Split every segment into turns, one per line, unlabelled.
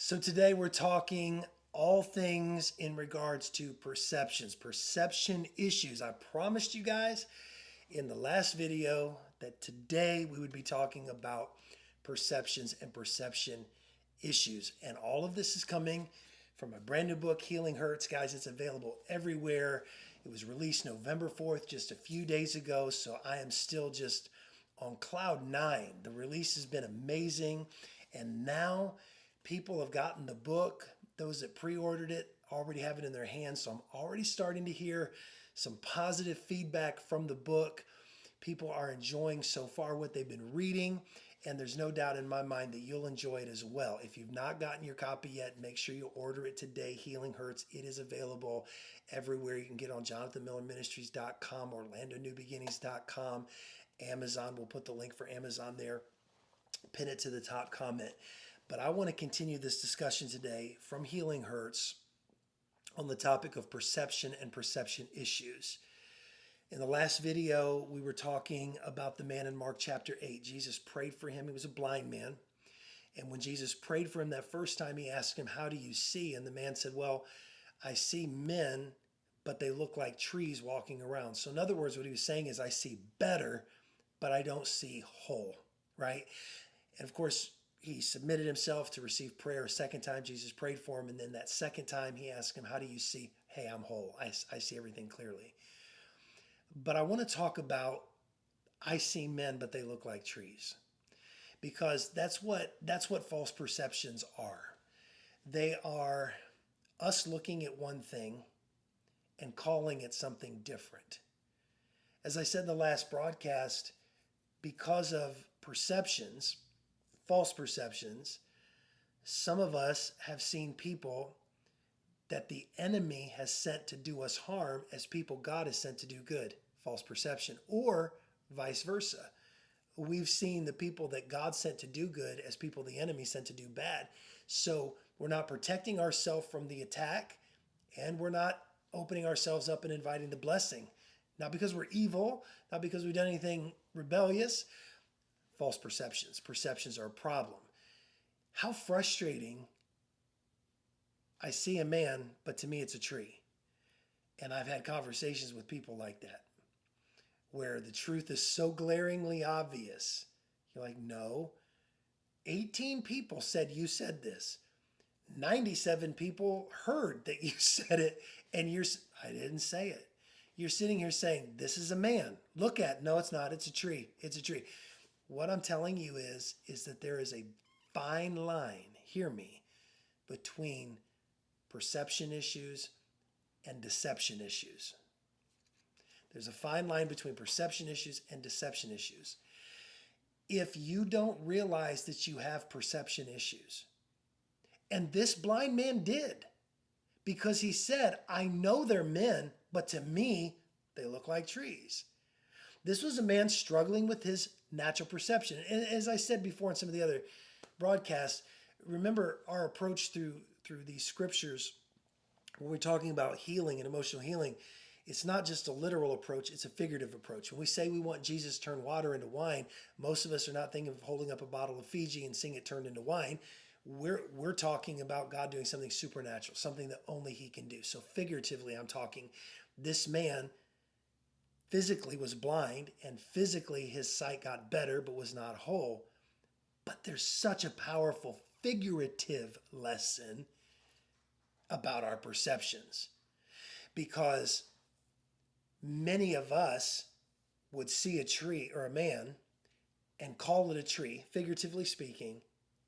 So today we're talking all things in regards to perceptions, perception issues. I promised you guys in the last video that today we would be talking about perceptions and perception issues. And all of this is coming from my brand new book, Healing Hurts. Guys, it's available everywhere. It was released November 4th, just a few days ago. So I am still just on cloud nine. The release has been amazing. And now people have gotten the book. Those that pre-ordered it already have it in their hands. So I'm already starting to hear some positive feedback from the book. People are enjoying so far what they've been reading, and there's no doubt in my mind that you'll enjoy it as well. If you've not gotten your copy yet, make sure you order it today. Healing Hurts. It is available everywhere. You can get on JonathanMillerMinistries.com, OrlandoNewBeginnings.com, Amazon. We'll put the link for Amazon there. Pin it to the top comment. But I want to continue this discussion today from Healing Hurts on the topic of perception and perception issues. In the last video, we were talking about the man in Mark chapter 8. Jesus prayed for him. He was a blind man. And when Jesus prayed for him that first time, he asked him, "How do you see?" And the man said, "Well, I see men, but they look like trees walking around." So in other words, what he was saying is, I see better, but I don't see whole, right? And of course, he submitted himself to receive prayer a second time. Jesus prayed for him. And then that second time he asked him, "How do you see?" "Hey, I'm whole. I see everything clearly." But I want to talk about I see men, but they look like trees. Because that's what false perceptions are. They are us looking at one thing and calling it something different. As I said in the last broadcast, because of perceptions, false perceptions, some of us have seen people that the enemy has sent to do us harm as people God has sent to do good. False perception. Or vice versa. We've seen the people that God sent to do good as people the enemy sent to do bad. So we're not protecting ourselves from the attack, and we're not opening ourselves up and inviting the blessing. Not because we're evil, not because we've done anything rebellious. False perceptions. Perceptions are a problem. How frustrating. I see a man, but to me it's a tree. And I've had conversations with people like that, where the truth is so glaringly obvious. You're like, no, 18 people said you said this. 97 people heard that you said it, and I didn't say it. You're sitting here saying, this is a man. Look at, no, it's not. It's a tree. It's a tree. What I'm telling you is that there is a fine line, hear me, between perception issues and deception issues. There's a fine line between perception issues and deception issues. If you don't realize that you have perception issues, and this blind man did, because he said, I know they're men, but to me, they look like trees. This was a man struggling with his natural perception. And as I said before in some of the other broadcasts, remember our approach through these scriptures when we're talking about healing and emotional healing. It's not just a literal approach, it's a figurative approach. When we say we want Jesus to turn water into wine, most of us are not thinking of holding up a bottle of Fiji and seeing it turned into wine. We're talking about God doing something supernatural, something that only he can do. So figuratively, I'm talking this man physically was blind, and physically his sight got better but was not whole. But there's such a powerful figurative lesson about our perceptions, because many of us would see a tree or a man and call it a tree, figuratively speaking,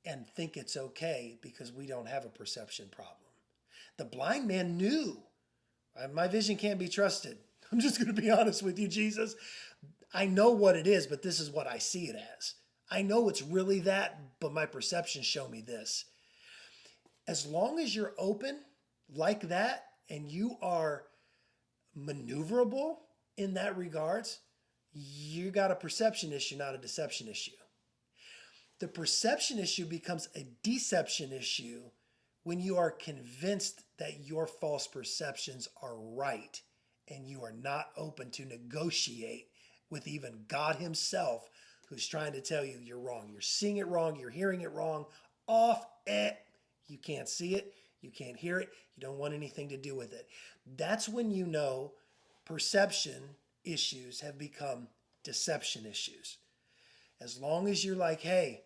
and think it's okay because we don't have a perception problem. The blind man knew, my vision can't be trusted. I'm just going to be honest with you, Jesus. I know what it is, but this is what I see it as. I know it's really that, but my perceptions show me this. As long as you're open like that and you are maneuverable in that regards, you got a perception issue, not a deception issue. The perception issue becomes a deception issue when you are convinced that your false perceptions are right and you are not open to negotiate with even God himself, who's trying to tell you you're wrong. You're seeing it wrong. You're hearing it wrong. Off it. You can't see it. You can't hear it. You don't want anything to do with it. That's when you know perception issues have become deception issues. As long as you're like, hey,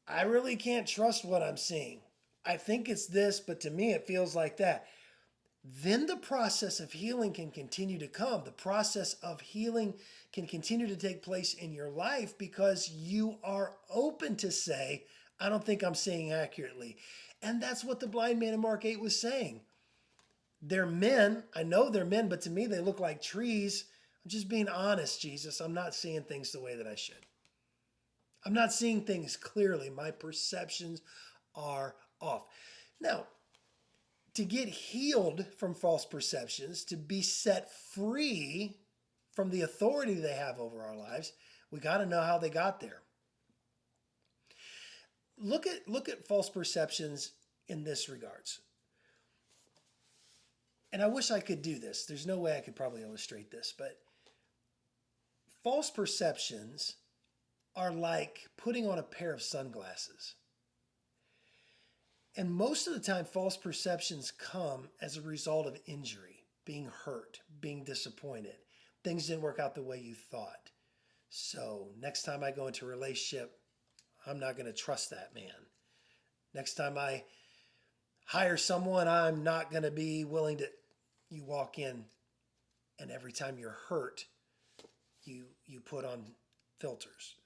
I really can't trust what I'm seeing. I think it's this, but to me it feels like that. Then the process of healing can continue to come. The process of healing can continue to take place in your life because you are open to say, I don't think I'm seeing accurately. And that's what the blind man in Mark 8 was saying. They're men. I know they're men, but to me they look like trees. I'm just being honest, Jesus. I'm not seeing things the way that I should. I'm not seeing things clearly. My perceptions are off. Now, to get healed from false perceptions, to be set free from the authority they have over our lives, we got to know how they got there. Look at false perceptions in this regards. And I wish I could do this. There's no way I could probably illustrate this, but false perceptions are like putting on a pair of sunglasses. And most of the time, false perceptions come as a result of injury, being hurt, being disappointed. Things didn't work out the way you thought. So next time I go into a relationship, I'm not going to trust that man. Next time I hire someone, I'm not going to be willing to. You walk in, and every time you're hurt, you put on filters.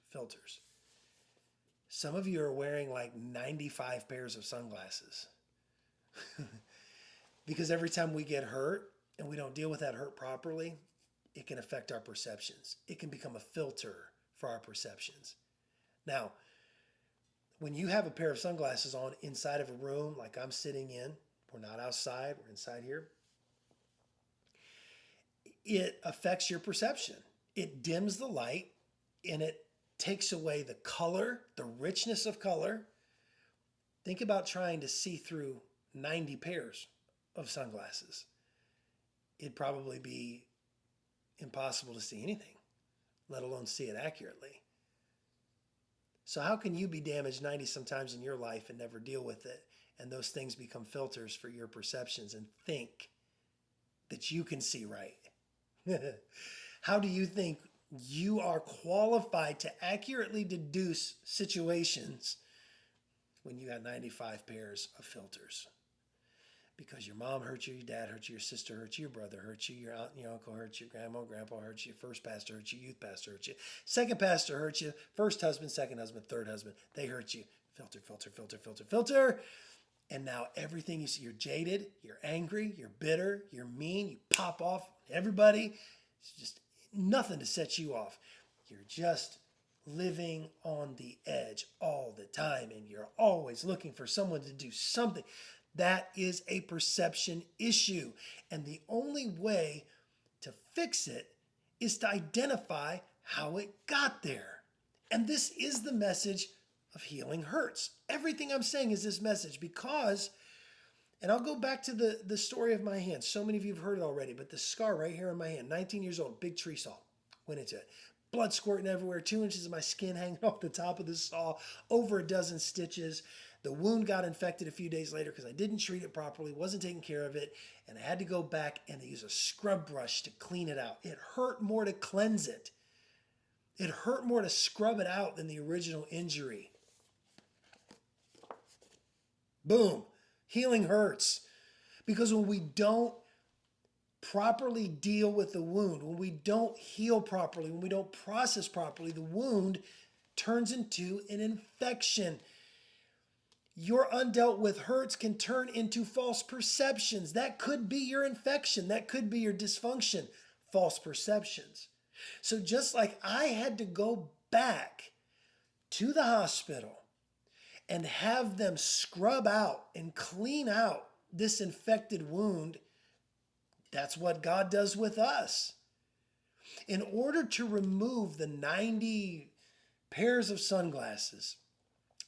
Some of you are wearing like 95 pairs of sunglasses. Because every time we get hurt and we don't deal with that hurt properly, it can affect our perceptions. It can become a filter for our perceptions. Now, when you have a pair of sunglasses on inside of a room like I'm sitting in, we're not outside, we're inside here, it affects your perception. It dims the light and it takes away the color, the richness of color. Think about trying to see through 90 pairs of sunglasses. It'd probably be impossible to see anything, let alone see it accurately. So how can you be damaged 90 sometimes in your life and never deal with it? And those things become filters for your perceptions and think that you can see right. How do you think you are qualified to accurately deduce situations when you got 95 pairs of filters? Because your mom hurt you, your dad hurt you, your sister hurt you, your brother hurt you, your aunt and your uncle hurt you, grandma and grandpa hurt you, first pastor hurt you, youth pastor hurt you, second pastor hurt you, first husband, second husband, third husband, they hurt you. Filter, filter, filter, filter, filter. And now everything you see, you're jaded, you're angry, you're bitter, you're mean, you pop off everybody. It's just nothing to set you off. You're just living on the edge all the time, and you're always looking for someone to do something. That is a perception issue. And the only way to fix it is to identify how it got there. And this is the message of Healing Hurts. Everything I'm saying is this message because, and I'll go back to the story of my hand. So many of you have heard it already, but the scar right here on my hand, 19 years old, big tree saw, went into it. Blood squirting everywhere, 2 inches of my skin hanging off the top of the saw, over a dozen stitches. The wound got infected a few days later because I didn't treat it properly, wasn't taking care of it, and I had to go back and use a scrub brush to clean it out. It hurt more to cleanse it. It hurt more to scrub it out than the original injury. Boom. Healing hurts. Because when we don't properly deal with the wound, when we don't heal properly, when we don't process properly, the wound turns into an infection. Your undealt with hurts can turn into false perceptions. That could be your infection. That could be your dysfunction. False perceptions. So just like I had to go back to the hospital and have them scrub out and clean out this infected wound, that's what God does with us. In order to remove the 90 pairs of sunglasses,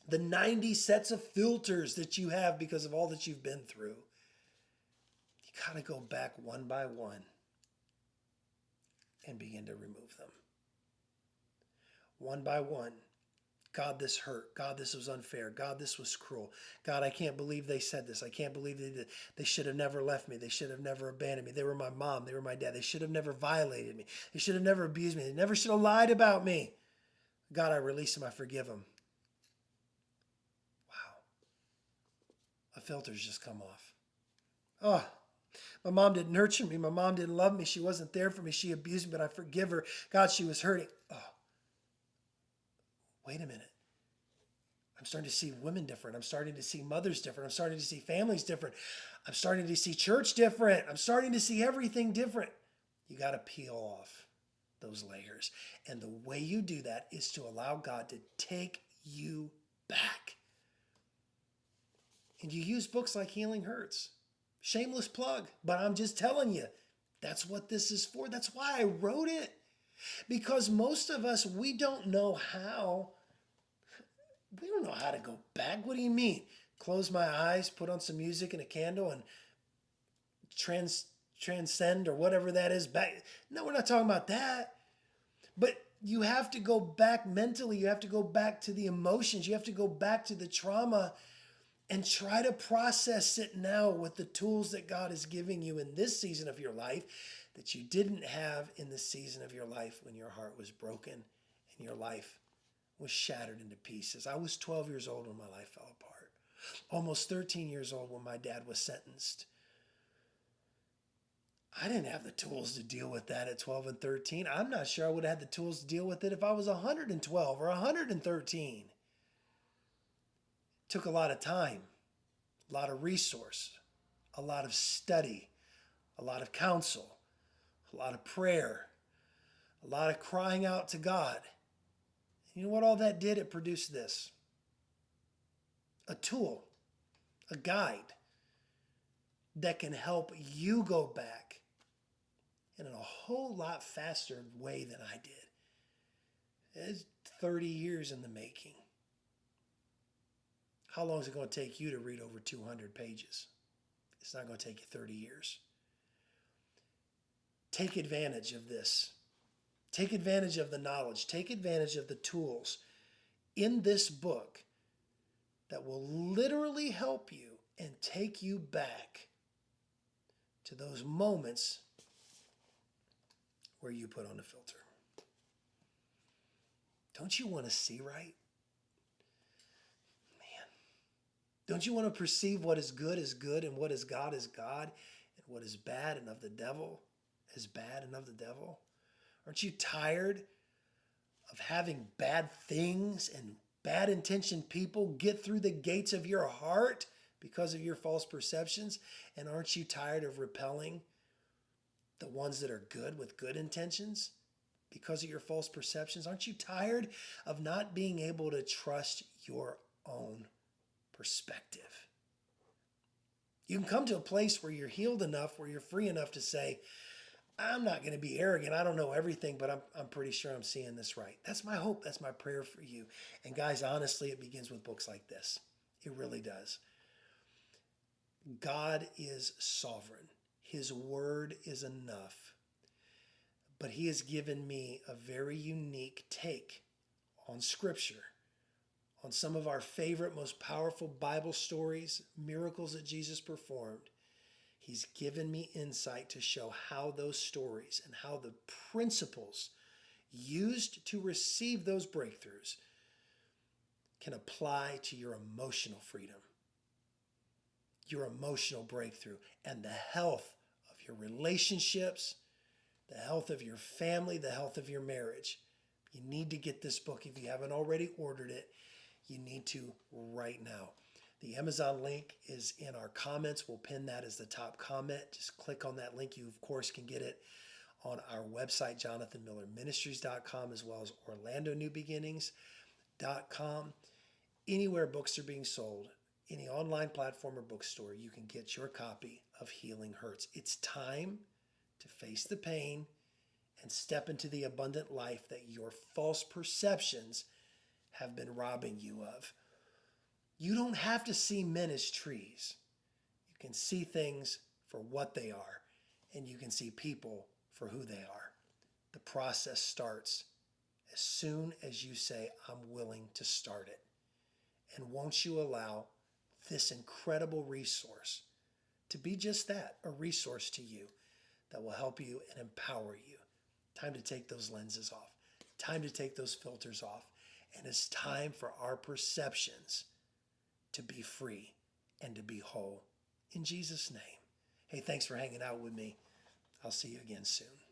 the 90 sets of filters that you have because of all that you've been through, you got to go back one by one and begin to remove them. One by one. God, this hurt. God, this was unfair. God, this was cruel. God, I can't believe they said this. I can't believe they did. They should have never left me. They should have never abandoned me. They were my mom. They were my dad. They should have never violated me. They should have never abused me. They never should have lied about me. God, I release them. I forgive them. Wow. A filter's just come off. Oh, my mom didn't nurture me. My mom didn't love me. She wasn't there for me. She abused me, but I forgive her. God, she was hurting. Oh, wait a minute. I'm starting to see women different. I'm starting to see mothers different. I'm starting to see families different. I'm starting to see church different. I'm starting to see everything different. You got to peel off those layers. And the way you do that is to allow God to take you back. And you use books like Healing Hurts. Shameless plug, but I'm just telling you, that's what this is for. That's why I wrote it. Because most of us, we don't know how. We don't know how to go back. What do you mean? Close my eyes, put on some music and a candle and transcend or whatever that is back. No, we're not talking about that. But you have to go back mentally. You have to go back to the emotions. You have to go back to the trauma and try to process it now with the tools that God is giving you in this season of your life that you didn't have in the season of your life when your heart was broken and your life was shattered into pieces. I was 12 years old when my life fell apart. Almost 13 years old when my dad was sentenced. I didn't have the tools to deal with that at 12 and 13. I'm not sure I would have had the tools to deal with it if I was 112 or 113. It took a lot of time, a lot of resource, a lot of study, a lot of counsel, a lot of prayer, a lot of crying out to God. You know what all that did? It produced this. A tool, a guide that can help you go back in a whole lot faster way than I did. It's 30 years in the making. How long is it going to take you to read over 200 pages? It's not going to take you 30 years. Take advantage of this. Take advantage of the knowledge. Take advantage of the tools in this book that will literally help you and take you back to those moments where you put on a filter. Don't you want to see right? Man. Don't you want to perceive what is good and what is God, and what is bad and of the devil is bad and of the devil? Aren't you tired of having bad things and bad intentioned people get through the gates of your heart because of your false perceptions? And aren't you tired of repelling the ones that are good with good intentions because of your false perceptions? Aren't you tired of not being able to trust your own perspective? You can come to a place where you're healed enough, where you're free enough to say, I'm not going to be arrogant. I don't know everything, but I'm pretty sure I'm seeing this right. That's my hope. That's my prayer for you. And guys, honestly, it begins with books like this. It really does. God is sovereign. His word is enough. But he has given me a very unique take on Scripture, on some of our favorite, most powerful Bible stories, miracles that Jesus performed. He's given me insight to show how those stories and how the principles used to receive those breakthroughs can apply to your emotional freedom, your emotional breakthrough, and the health of your relationships, the health of your family, the health of your marriage. You need to get this book. If you haven't already ordered it, you need to right now. The Amazon link is in our comments. We'll pin that as the top comment. Just click on that link. You, of course, can get it on our website, jonathanmillerministries.com, as well as orlandonewbeginnings.com. Anywhere books are being sold, any online platform or bookstore, you can get your copy of Healing Hurts. It's time to face the pain and step into the abundant life that your false perceptions have been robbing you of. You don't have to see men as trees. You can see things for what they are, and you can see people for who they are. The process starts as soon as you say, I'm willing to start it. And won't you allow this incredible resource to be just that, a resource to you that will help you and empower you. Time to take those lenses off. Time to take those filters off. And it's time for our perceptions to be free and to be whole. In Jesus' name. Hey, thanks for hanging out with me. I'll see you again soon.